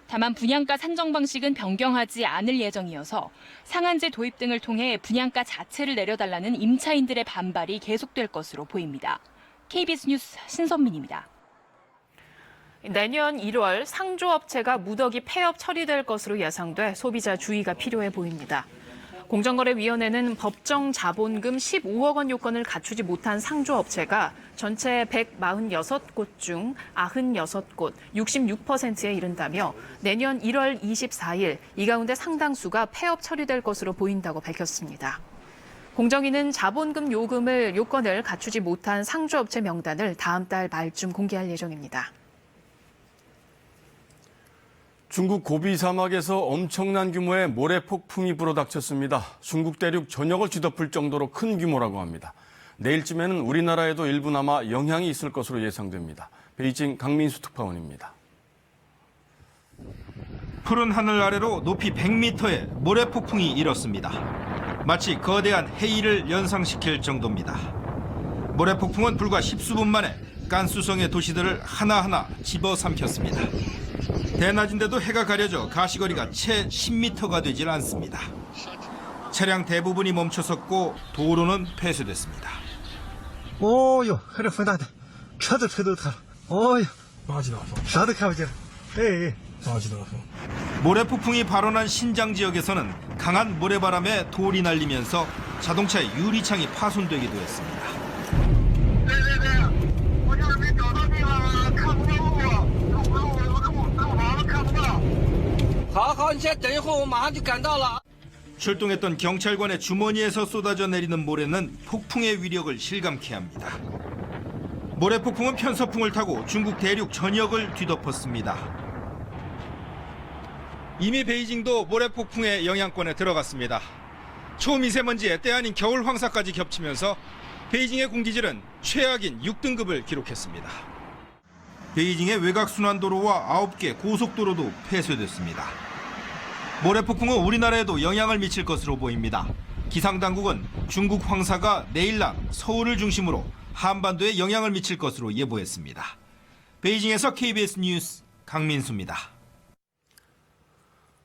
다만 분양가 산정 방식은 변경하지 않을 예정이어서 상한제 도입 등을 통해 분양가 자체를 내려달라는 임차인들의 반발이 계속될 것으로 보입니다. KBS 뉴스 신선민입니다. 내년 1월 상조업체가 무더기 폐업 처리될 것으로 예상돼 소비자 주의가 필요해 보입니다. 공정거래위원회는 법정 자본금 15억 원 요건을 갖추지 못한 상조업체가 전체 146곳 중 96곳, 66%에 이른다며 내년 1월 24일 이 가운데 상당수가 폐업 처리될 것으로 보인다고 밝혔습니다. 공정위는 자본금 요건을 갖추지 못한 상조업체 명단을 다음 달 말쯤 공개할 예정입니다. 중국 고비 사막에서 엄청난 규모의 모래 폭풍이 불어닥쳤습니다. 중국 대륙 전역을 뒤덮을 정도로 큰 규모라고 합니다. 내일쯤에는 우리나라에도 일부나마 영향이 있을 것으로 예상됩니다. 베이징 강민수 특파원입니다. 푸른 하늘 아래로 높이 100m의 모래 폭풍이 일었습니다. 마치 거대한 해일을 연상시킬 정도입니다. 모래 폭풍은 불과 10수분 만에 깐수성의 도시들을 하나하나 집어삼켰습니다. 대낮인데도 해가 가려져 가시거리가 채 10m가 되질 않습니다. 차량 대부분이 멈춰섰고 도로는 폐쇄됐습니다. 오요, 그래 분다다. 차도 타. 오요, 나지도 나도 가보자. 에이, 나지도 모래 폭풍이 발원한 신장 지역에서는 강한 모래바람에 돌이 날리면서 자동차의 유리창이 파손되기도 했습니다. 출동했던 경찰관의 주머니에서 쏟아져 내리는 모래는 폭풍의 위력을 실감케 합니다. 모래 폭풍은 편서풍을 타고 중국 대륙 전역을 뒤덮었습니다. 이미 베이징도 모래 폭풍의 영향권에 들어갔습니다. 초미세먼지에 때 아닌 겨울 황사까지 겹치면서 베이징의 공기질은 최악인 6등급을 기록했습니다. 베이징의 외곽순환도로와 9개 고속도로도 폐쇄됐습니다. 모래폭풍은 우리나라에도 영향을 미칠 것으로 보입니다. 기상당국은 중국 황사가 내일 낮 서울을 중심으로 한반도에 영향을 미칠 것으로 예보했습니다. 베이징에서 KBS 뉴스 강민수입니다.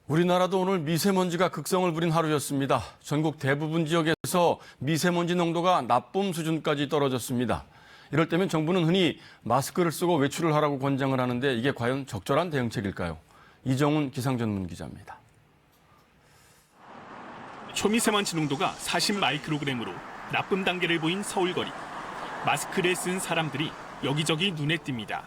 우리나라도 오늘 미세먼지가 극성을 부린 하루였습니다. 전국 대부분 지역에서 미세먼지 농도가 나쁨 수준까지 떨어졌습니다. 이럴 때면 정부는 흔히 마스크를 쓰고 외출을 하라고 권장을 하는데 이게 과연 적절한 대응책일까요? 이정훈 기상전문기자입니다. 초미세먼지 농도가 40마이크로그램으로 나쁨 단계를 보인 서울거리. 마스크를 쓴 사람들이 여기저기 눈에 띕니다.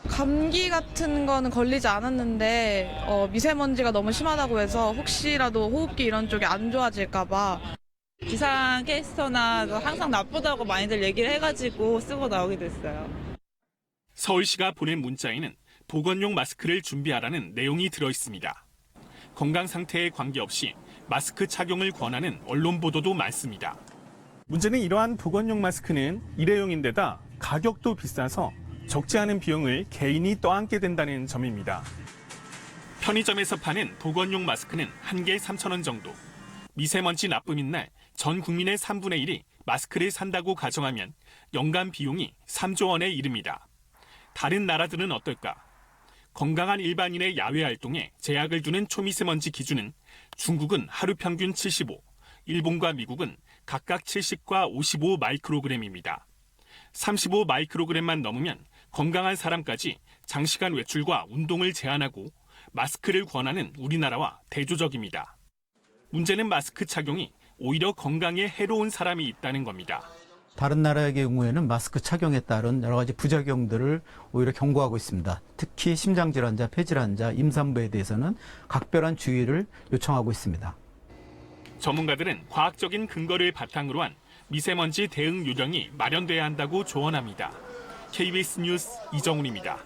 감기 같은 거는 걸리지 않았는데 미세먼지가 너무 심하다고 해서 혹시라도 호흡기 이런 쪽이 안 좋아질까 봐. 기상캐스터나 항상 나쁘다고 많이들 얘기를 해가지고 쓰고 나오게 됐어요. 서울시가 보낸 문자에는 보건용 마스크를 준비하라는 내용이 들어 있습니다. 건강 상태에 관계없이 마스크 착용을 권하는 언론 보도도 많습니다. 문제는 이러한 보건용 마스크는 일회용인데다 가격도 비싸서 적지 않은 비용을 개인이 떠안게 된다는 점입니다. 편의점에서 파는 보건용 마스크는 한 개 3,000원 정도. 미세먼지 나쁨인 날 전 국민의 3분의 1이 마스크를 산다고 가정하면 연간 비용이 3조 원에 이릅니다. 다른 나라들은 어떨까? 건강한 일반인의 야외 활동에 제약을 두는 초미세먼지 기준은 중국은 하루 평균 75, 일본과 미국은 각각 70과 55 마이크로그램입니다. 35 마이크로그램만 넘으면 건강한 사람까지 장시간 외출과 운동을 제한하고 마스크를 권하는 우리나라와 대조적입니다. 문제는 마스크 착용이 오히려 건강에 해로운 사람이 있다는 겁니다. 다른 나라의 경우에는 마스크 착용에 따른 여러 가지 부작용들을 오히려 경고하고 있습니다. 특히 심장질환자, 폐질환자, 임산부에 대해서는 각별한 주의를 요청하고 있습니다. 전문가들은 과학적인 근거를 바탕으로 한 미세먼지 대응 요령이 마련돼야 한다고 조언합니다. KBS 뉴스 이정훈입니다.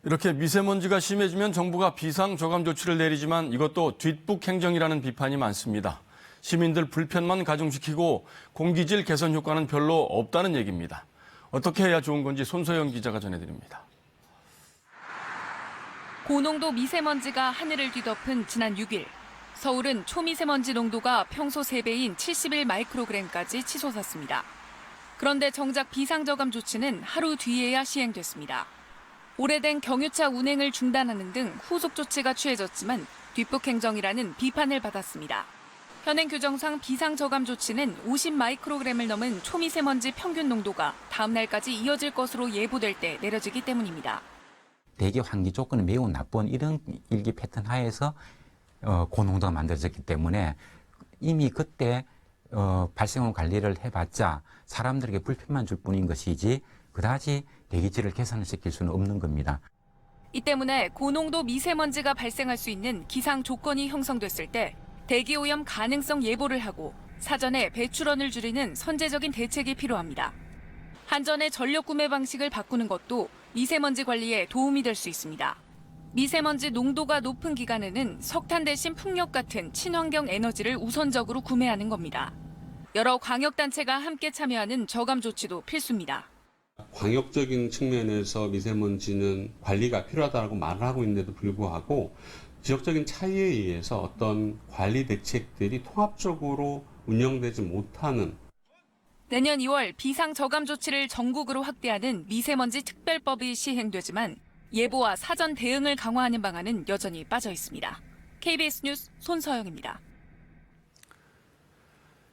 이렇게 미세먼지가 심해지면 정부가 비상저감 조치를 내리지만 이것도 뒷북 행정이라는 비판이 많습니다. 시민들 불편만 가중시키고 공기질 개선 효과는 별로 없다는 얘기입니다. 어떻게 해야 좋은 건지 손소영 기자가 전해드립니다. 고농도 미세먼지가 하늘을 뒤덮은 지난 6일. 서울은 초미세먼지 농도가 평소 3배인 71 마이크로그램까지 치솟았습니다. 그런데 정작 비상저감 조치는 하루 뒤에야 시행됐습니다. 오래된 경유차 운행을 중단하는 등 후속 조치가 취해졌지만 뒷북 행정이라는 비판을 받았습니다. 현행 규정상 비상저감 조치는 50 마이크로그램을 넘은 초미세먼지 평균 농도가 다음 날까지 이어질 것으로 예보될 때 내려지기 때문입니다. 대기 환기 조건이 매우 나쁜 이런 일기 패턴 하에서 고농도가 만들어졌기 때문에 이미 그때 발생원 관리를 해봤자 사람들에게 불편만 줄 뿐인 것이지 그다지 대기질을 개선을 시킬 수는 없는 겁니다. 이 때문에 고농도 미세먼지가 발생할 수 있는 기상 조건이 형성됐을 때 대기오염 가능성 예보를 하고 사전에 배출원을 줄이는 선제적인 대책이 필요합니다. 한전의 전력 구매 방식을 바꾸는 것도 미세먼지 관리에 도움이 될 수 있습니다. 미세먼지 농도가 높은 기간에는 석탄 대신 풍력 같은 친환경 에너지를 우선적으로 구매하는 겁니다. 여러 광역단체가 함께 참여하는 저감 조치도 필수입니다. 광역적인 측면에서 미세먼지는 관리가 필요하다고 말을 하고 있는데도 불구하고 지역적인 차이에 의해서 어떤 관리 대책들이 통합적으로 운영되지 못하는 내년 2월 비상저감 조치를 전국으로 확대하는 미세먼지 특별법이 시행되지만 예보와 사전 대응을 강화하는 방안은 여전히 빠져 있습니다. KBS 뉴스 손서영입니다.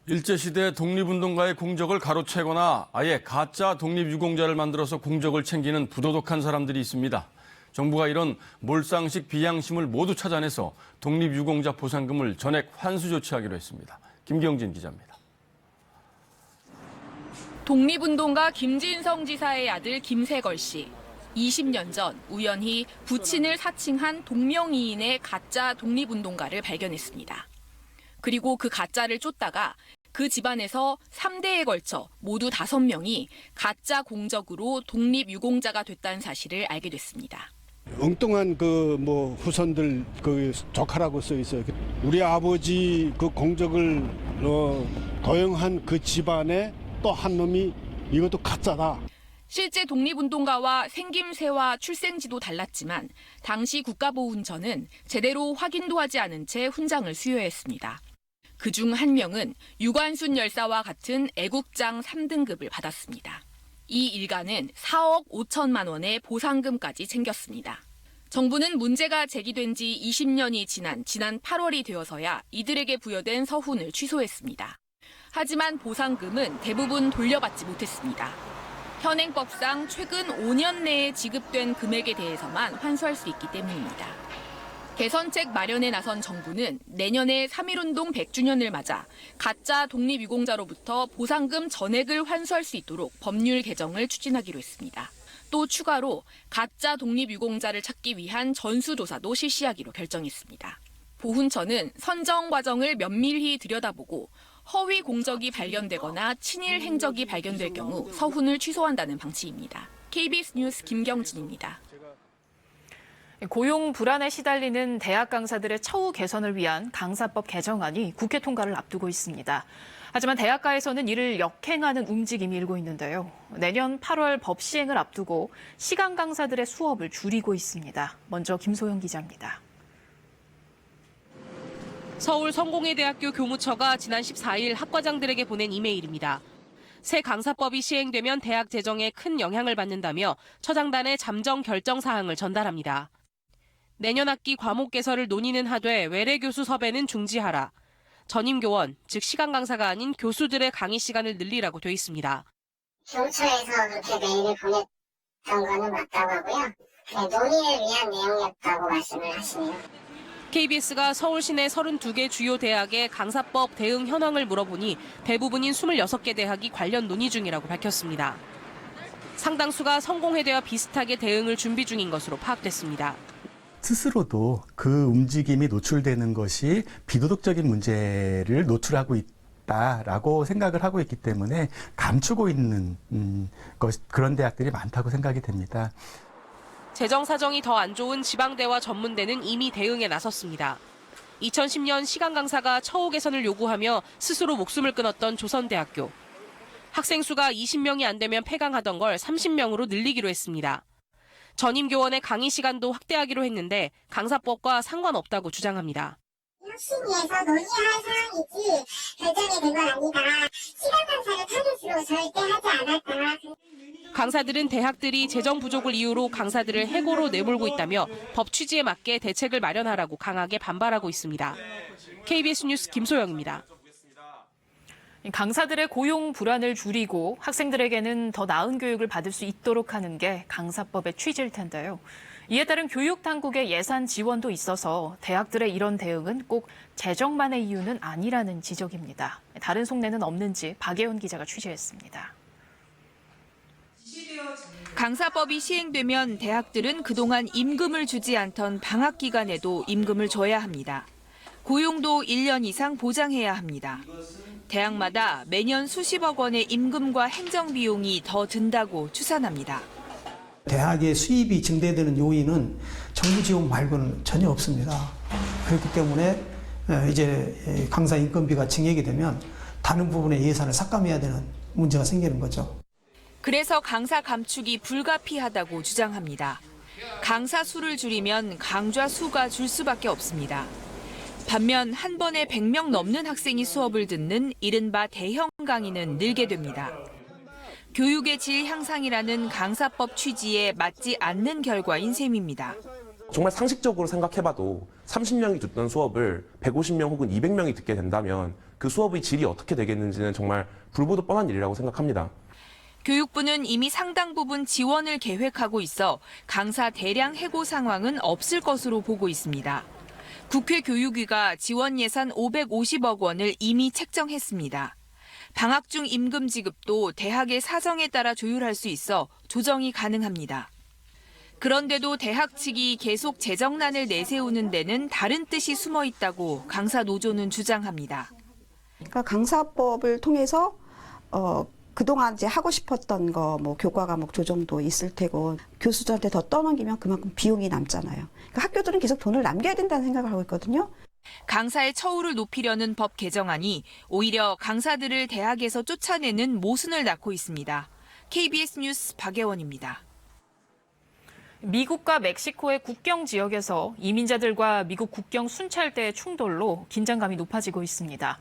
일제시대 독립운동가의 공적을 가로채거나 아예 가짜 독립유공자를 만들어서 공적을 챙기는 부도덕한 사람들이 있습니다. 정부가 이런 몰상식 비양심을 모두 찾아내서 독립유공자 보상금을 전액 환수 조치하기로 했습니다. 김경진 기자입니다. 독립운동가 김진성 지사의 아들 김세걸 씨. 20년 전 우연히 부친을 사칭한 동명이인의 가짜 독립운동가를 발견했습니다. 그리고 그 가짜를 쫓다가 그 집안에서 3대에 걸쳐 모두 5명이 가짜 공적으로 독립유공자가 됐다는 사실을 알게 됐습니다. 엉뚱한 후손들 조카라고 써 있어요. 우리 아버지 그 공적을 도용한 그 집안에 또 한 놈이 이것도 가짜다. 실제 독립운동가와 생김새와 출생지도 달랐지만 당시 국가보훈처는 제대로 확인도 하지 않은 채 훈장을 수여했습니다. 그중 한 명은 유관순 열사와 같은 애국장 3등급을 받았습니다. 이 일가는 4억 5천만 원의 보상금까지 챙겼습니다. 정부는 문제가 제기된 지 20년이 지난 8월이 되어서야 이들에게 부여된 서훈을 취소했습니다. 하지만 보상금은 대부분 돌려받지 못했습니다. 현행법상 최근 5년 내에 지급된 금액에 대해서만 환수할 수 있기 때문입니다. 개선책 마련에 나선 정부는 내년에 3.1운동 100주년을 맞아 가짜 독립유공자로부터 보상금 전액을 환수할 수 있도록 법률 개정을 추진하기로 했습니다. 또 추가로 가짜 독립유공자를 찾기 위한 전수조사도 실시하기로 결정했습니다. 보훈처는 선정 과정을 면밀히 들여다보고 허위 공적이 발견되거나 친일 행적이 발견될 경우 서훈을 취소한다는 방침입니다. KBS 뉴스 김경진입니다. 고용 불안에 시달리는 대학 강사들의 처우 개선을 위한 강사법 개정안이 국회 통과를 앞두고 있습니다. 하지만 대학가에서는 이를 역행하는 움직임이 일고 있는데요. 내년 8월 법 시행을 앞두고 시간 강사들의 수업을 줄이고 있습니다. 먼저 김소영 기자입니다. 서울 성공회대학교 교무처가 지난 14일 학과장들에게 보낸 이메일입니다. 새 강사법이 시행되면 대학 재정에 큰 영향을 받는다며 처장단에 잠정 결정 사항을 전달합니다. 내년 학기 과목 개설을 논의는 하되 외래 교수 섭외는 중지하라. 전임 교원, 즉 시간 강사가 아닌 교수들의 강의 시간을 늘리라고 돼 있습니다. 교무처에서 그렇게 메일을 보냈던 거는 맞다고 하고요. 논의를 위한 내용이었다고 말씀을 하시네요. KBS가 서울 시내 32개 주요 대학의 강사법 대응 현황을 물어보니 대부분인 26개 대학이 관련 논의 중이라고 밝혔습니다. 상당수가 성공회대와 비슷하게 대응을 준비 중인 것으로 파악됐습니다. 스스로도 그 움직임이 노출되는 것이 비도덕적인 문제를 노출하고 있다라고 생각을 하고 있기 때문에 감추고 있는 그런 대학들이 많다고 생각이 됩니다. 재정 사정이 더 안 좋은 지방대와 전문대는 이미 대응에 나섰습니다. 2010년 시간 강사가 처우 개선을 요구하며 스스로 목숨을 끊었던 조선대학교. 학생 수가 20명이 안 되면 폐강하던 걸 30명으로 늘리기로 했습니다. 전임 교원의 강의 시간도 확대하기로 했는데 강사법과 상관없다고 주장합니다. 혁신위에서 논의할 사항이지 결정이 된 건 아니다. 시간 강사를 타깃으로 절대 하지 않았다. 강사들은 대학들이 재정 부족을 이유로 강사들을 해고로 내몰고 있다며 법 취지에 맞게 대책을 마련하라고 강하게 반발하고 있습니다. KBS 뉴스 김소영입니다. 강사들의 고용 불안을 줄이고 학생들에게는 더 나은 교육을 받을 수 있도록 하는 게 강사법의 취지일 텐데요. 이에 따른 교육당국의 예산 지원도 있어서 대학들의 이런 대응은 꼭 재정만의 이유는 아니라는 지적입니다. 다른 속내는 없는지 박예원 기자가 취재했습니다. 강사법이 시행되면 대학들은 그동안 임금을 주지 않던 방학 기간에도 임금을 줘야 합니다. 고용도 1년 이상 보장해야 합니다. 대학마다 매년 수십억 원의 임금과 행정 비용이 더 든다고 추산합니다. 대학의 수입이 증대되는 요인은 정부 지원 말고는 전혀 없습니다. 그렇기 때문에 이제 강사 인건비가 증액이 되면 다른 부분의 예산을 삭감해야 되는 문제가 생기는 거죠. 그래서 강사 감축이 불가피하다고 주장합니다. 강사 수를 줄이면 강좌 수가 줄 수밖에 없습니다. 반면 한 번에 100명 넘는 학생이 수업을 듣는 이른바 대형 강의는 늘게 됩니다. 교육의 질 향상이라는 강사법 취지에 맞지 않는 결과인 셈입니다. 정말 상식적으로 생각해봐도 30명이 듣던 수업을 150명 혹은 200명이 듣게 된다면 그 수업의 질이 어떻게 되겠는지는 정말 불보듯 뻔한 일이라고 생각합니다. 교육부는 이미 상당 부분 지원을 계획하고 있어 강사 대량 해고 상황은 없을 것으로 보고 있습니다. 국회 교육위가 지원 예산 550억 원을 이미 책정했습니다. 방학 중 임금 지급도 대학의 사정에 따라 조율할 수 있어 조정이 가능합니다. 그런데도 대학 측이 계속 재정난을 내세우는 데는 다른 뜻이 숨어 있다고 강사 노조는 주장합니다. 그러니까 강사법을 통해서 그동안 이제 하고 싶었던 거 뭐 교과 과목 조정도 있을 테고 교수들한테 더 떠넘기면 그만큼 비용이 남잖아요. 그러니까 학교들은 계속 돈을 남겨야 된다는 생각을 하고 있거든요. 강사의 처우를 높이려는 법 개정안이 오히려 강사들을 대학에서 쫓아내는 모순을 낳고 있습니다. KBS 뉴스 박예원입니다. 미국과 멕시코의 국경 지역에서 이민자들과 미국 국경 순찰대의 충돌로 긴장감이 높아지고 있습니다.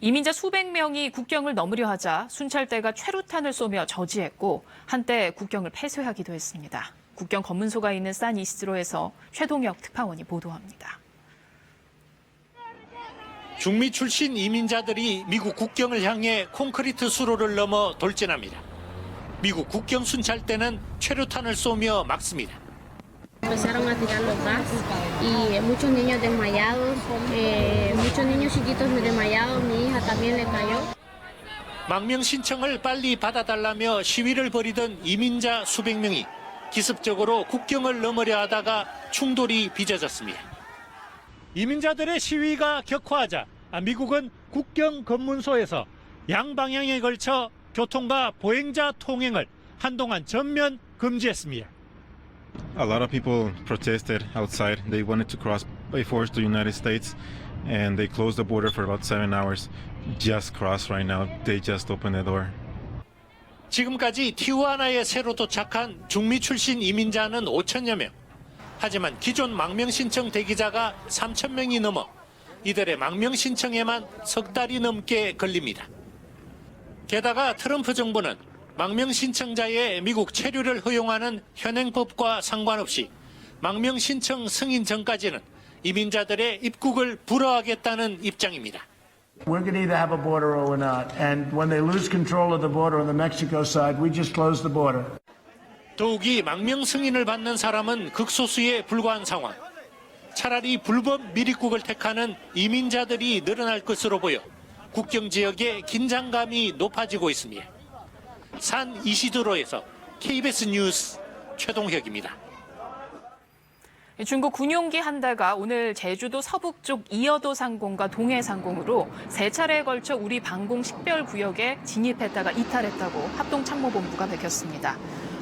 이민자 수백 명이 국경을 넘으려 하자 순찰대가 최루탄을 쏘며 저지했고 한때 국경을 폐쇄하기도 했습니다. 국경 검문소가 있는 산이시드로에서 최동혁 특파원이 보도합니다. 중미 출신 이민자들이 미국 국경을 향해 콘크리트 수로를 넘어 돌진합니다. 미국 국경 순찰대는 최루탄을 쏘며 막습니다. Empezaron a tirar los gas y muchos niños desmayados, muchos niños chiquitos desmayados, mi hija también le cayó. 망명 신청을 빨리 받아달라며 시위를 벌이던 이민자 수백 명이 기습적으로 국경을 넘으려 하다가 충돌이 빚어졌습니다. 이민자들의 시위가 격화하자 미국은 국경 검문소에서 양방향에 걸쳐 교통과 보행자 통행을 한동안 전면 금지했습니다. A lot of people protested outside. They wanted to cross by force to the United States, and they closed the border for about 7 hours. Just crossed right now. They just opened the door. 지금까지 티후아나에 새로 도착한 중미 출신 이민자는 5천여 명. 하지만 기존 망명 신청 대기자가 3천 명이 넘어 이들의 망명 신청에만 석 달이 넘게 걸립니다. 게다가 트럼프 정부는 망명 신청자의 미국 체류를 허용하는 현행법과 상관없이 망명 신청 승인 전까지는 이민자들의 입국을 불허하겠다는 입장입니다. We're going to either have a border or we're not. And when they lose control of the border on the Mexico side, we just close the border. 더욱이 망명 승인을 받는 사람은 극소수에 불과한 상황. 차라리 불법 미입국을 택하는 이민자들이 늘어날 것으로 보여 국경 지역의 긴장감이 높아지고 있습니다. 산 이시도로에서 KBS 뉴스 최동혁입니다. 중국 군용기 한 대가 오늘 제주도 서북쪽 이어도 상공과 동해 상공으로 3차례에 걸쳐 우리 방공 식별 구역에 진입했다가 이탈했다고 합동참모본부가 밝혔습니다.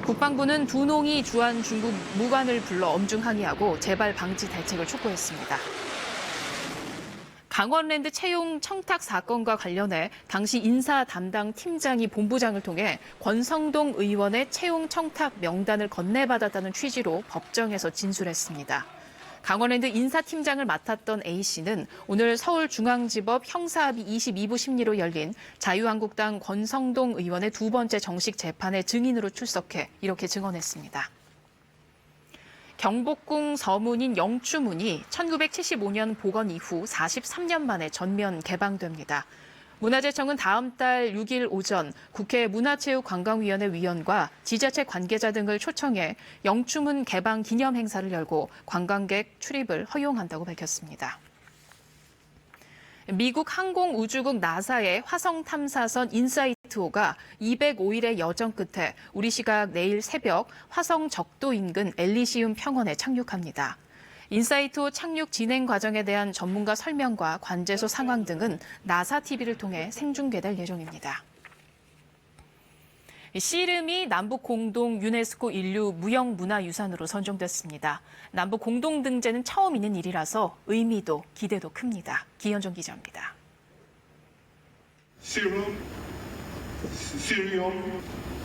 국방부는 두 농이 주한 중국 무관을 불러 엄중 항의하고 재발 방지 대책을 촉구했습니다. 강원랜드 채용 청탁 사건과 관련해 당시 인사 담당 팀장이 본부장을 통해 권성동 의원의 채용 청탁 명단을 건네받았다는 취지로 법정에서 진술했습니다. 강원랜드 인사팀장을 맡았던 A씨는 오늘 서울중앙지법 형사합의 22부 심리로 열린 자유한국당 권성동 의원의 두 번째 정식 재판에 증인으로 출석해 이렇게 증언했습니다. 경복궁 서문인 영추문이 1975년 복원 이후 43년 만에 전면 개방됩니다. 문화재청은 다음 달 6일 오전 국회 문화체육관광위원회 위원과 지자체 관계자 등을 초청해 영추문 개방 기념 행사를 열고 관광객 출입을 허용한다고 밝혔습니다. 미국 항공우주국 나사의 화성 탐사선 인사이트-5가 205일의 여정 끝에 우리 시각 내일 새벽 화성 적도 인근 엘리시움 평원에 착륙합니다. 인사이트-5 착륙 진행 과정에 대한 전문가 설명과 관제소 상황 등은 나사 TV를 통해 생중계될 예정입니다. 씨름이 남북 공동 유네스코 인류 무형문화유산으로 선정됐습니다. 남북 공동 등재는 처음 있는 일이라서 의미도 기대도 큽니다. 기현정 기자입니다. Syrium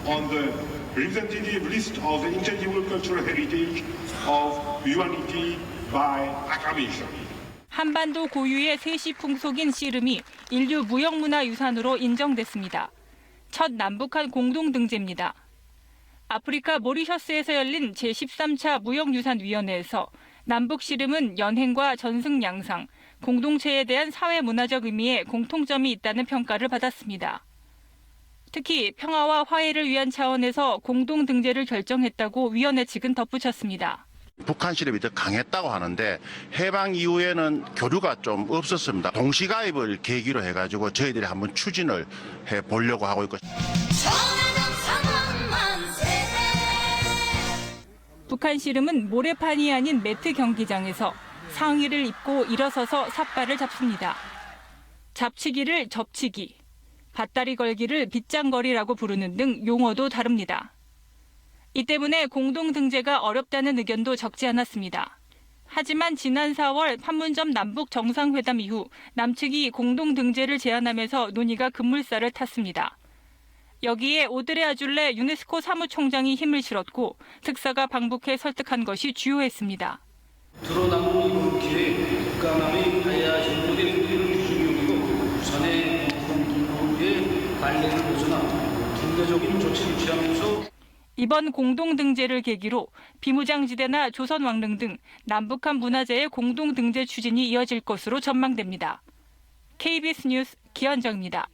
on the representative list of the intangible cultural heritage of humanity by acclamation. 한반도 고유의 세시 풍속인 씨름이 인류 무형문화유산으로 인정됐습니다. 첫 남북한 공동등재입니다. 아프리카 모리셔스에서 열린 제13차 무형유산위원회에서 남북 씨름은 연행과 전승 양상, 공동체에 대한 사회문화적 의미에 공통점이 있다는 평가를 받았습니다. 특히 평화와 화해를 위한 차원에서 공동등재를 결정했다고 위원회 측은 덧붙였습니다. 북한 씨름이 더 강했다고 하는데 해방 이후에는 교류가 좀 없었습니다. 동시가입을 계기로 해가지고 저희들이 한번 추진을 해보려고 하고 있고. 북한 씨름은 모래판이 아닌 매트 경기장에서 상의를 입고 일어서서 삿발을 잡습니다. 잡치기를 접치기, 밧다리 걸기를 빗장거리라고 부르는 등 용어도 다릅니다. 이 때문에 공동등재가 어렵다는 의견도 적지 않았습니다. 하지만 지난 4월 판문점 남북 정상회담 이후 남측이 공동등재를 제안하면서 논의가 급물살을 탔습니다. 여기에 오드레 아줄레 유네스코 사무총장이 힘을 실었고 특사가 방북해 설득한 것이 주요했습니다. 드러나고 이번 기회에 북한의 하야 정부의 우리를 기준으로 부산의 공동구의 관례를 벗어나 통제적인 조치를 취하면서 이번 공동등재를 계기로 비무장지대나 조선왕릉 등 남북한 문화재의 공동등재 추진이 이어질 것으로 전망됩니다. KBS 뉴스 기현정입니다.